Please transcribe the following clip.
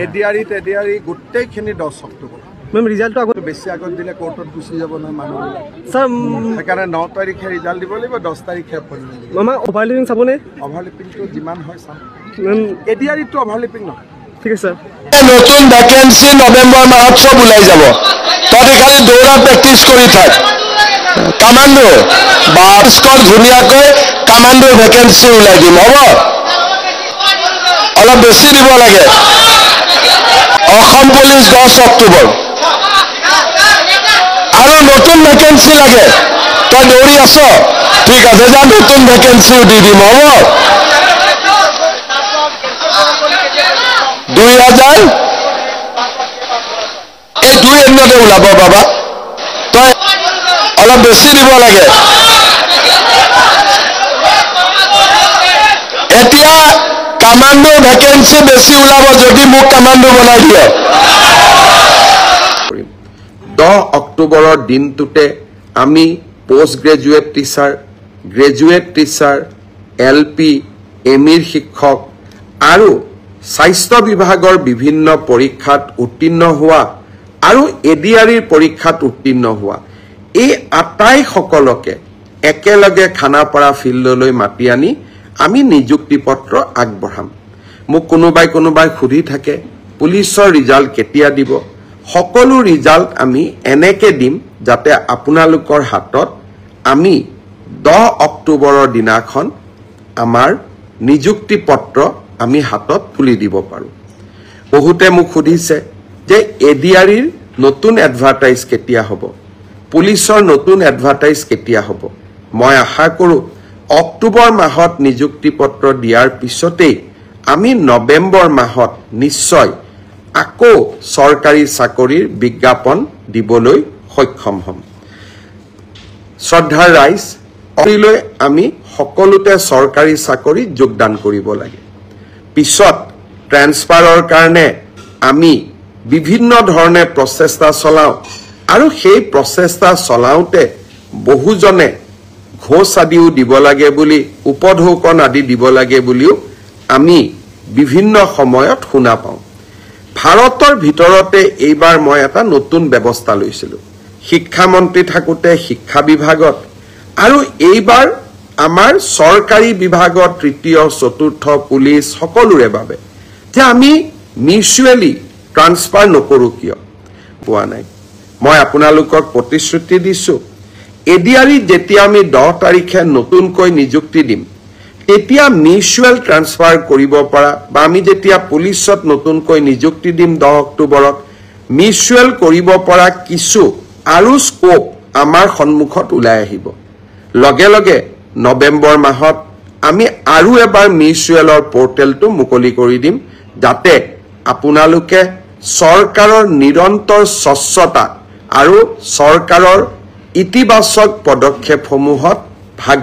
ADR গোটেইখিনি 10 October ma'am ৰিজাল্টটো আগত বেছি আগত দিলে কোৰ্টত গুচি যাব নহয় মানুহ স্যাৰ সেইকাৰণে 9 তাৰিখে ৰিজাল্ট দিব লাগিব 10 তাৰিখে মামা অভাৰলিপিং চাবনে অভাৰলিপিংটো যিমান হয় চাম মেম এডিআৰিটো অভাৰলিপিং নহয় ঠিক আছে নতুন ভ্যাকেন্সি নৱেম্বৰ মাহত সব ওলাই যাব তহঁতে খালি দৌৰা প্ৰেক্টিচ কৰি থাক কামাণ্ডো বা স্কট ধুনীয়াকৈ কামাণ্ডোৰ ভ্যাকেন্সি ওলাই দিম হ'ব অলপ বেছি দিব লাগে অসম পুলিচ 10 অক্টোবৰ আৰু নতুন ভ্যাকেন্সি লাগে তই দৌৰি আছ ঠিক আছে যা নতুন ভ্যাকেন্সিও দি দিম হ'ব 2000 এই 2 এন্ডতে ওলাব বাবা তই অলপ বেছি দিব লাগে এতিয়া কামাণ্ডো ভ্যাকেন্সি বেছি ওলাব যদি মোক কামাণ্ডো বনাই দিয় 10 অক্টোবৰৰ দিনটোতে আমি post graduate teacher graduate teacher LP এমিৰ শিক্ষক আৰু স্বাস্থ্য বিভাগৰ বিভিন্ন পৰীক্ষাত উত্তীৰ্ণ হোৱা আৰু এডিআৰিৰ পৰীক্ষাত উত্তীৰ্ণ হোৱা এই আটাই সকলকে একেলগে খানাপাৰা ফিল্ডলৈ মাতি আনি আমি নিযুক্তি পত্ৰ আগবঢ়াম মোক কোনোবাই সুধি থাকে পুলিচৰ ৰিজাল্ট কেতিয়া দিব সকলো ৰিজাল্ট আমি এনেকে দিম যাতে আপোনালোকৰ হাতত আমি 10 অক্টোবৰৰ দিনাখন আমাৰ নিযুক্তি পত্ৰ আমি হাতত তুলি দিব পাৰো বহুতে মোক সুধিছে যে এডিআৰিৰ নতুন এডভাৰটাইজ কেতিয়া হ'ব পুলিচৰ নতুন এডভাৰটাইজ কেতিয়া হ'ব মই আশা কৰো অক্টোবৰ মাহত নিযুক্তি পত্ৰ দিয়াৰ পিছতেই আমি নৱেম্বৰ মাহত নিশ্চয় আকৌ চৰকাৰী চাকৰিৰ বিজ্ঞাপন দিবলৈ সক্ষম হ'ম শ্ৰদ্ধাৰ ৰাইজ অৰিলৈ আমি সকলোতে চৰকাৰী চাকৰি যোগদান কৰিব লাগে পিছত ট্ৰান্সফাৰৰ কাৰণে আমি বিভিন্ন ধৰণে প্ৰচেষ্টা চলাও আৰু সেই প্ৰচেষ্টা চলাওতে বহুজনে ঘোষ আদিও দিব লাগে বুলি উপঢৌকন আদি দিব লাগে বুলিও আমি বিভিন্ন সময়ত শুনা পাওঁ ভাৰতৰ ভিতৰতে এইবাৰ মই এটা নতুন ব্যৱস্থা লৈছিলো শিক্ষা মন্ত্ৰী থাকোতে শিক্ষা বিভাগত আৰু এইবাৰ আমাৰ চৰকাৰী বিভাগত তৃতীয় চতুৰ্থ পুলিচ সকলোৰে বাবে যে আমি মিউচুৱেলি ট্ৰান্সফাৰ নকৰো কিয় পোৱা নাই মই আপোনালোকক প্ৰতিশ্ৰুতি দিছো এডিআৰি যেতিয়া আমি 10 তাৰিখে নতুনকৈ নিযুক্তি দিম তেতিয়া মিউচুৱেল ট্ৰান্সফাৰ কৰিব পৰা বা আমি যেতিয়া পুলিচত নতুনকৈ নিযুক্তি দিম 10 অক্টোবৰত মিউচুৱেল কৰিব পৰা কিছু আৰু স্কোপ আমাৰ সন্মুখত ওলাই আহিব লগে লগে নৱেম্বৰ মাহত আমি আৰু এবাৰ মিউচুৱেলৰ পোৰ্টেলটো মুকলি কৰি দিম যাতে আপোনালোকে চৰকাৰৰ নিৰন্তৰ স্বচ্ছতা আৰু চৰকাৰৰ ইতিবাচক পদক্ষেপসমূহত ভাগ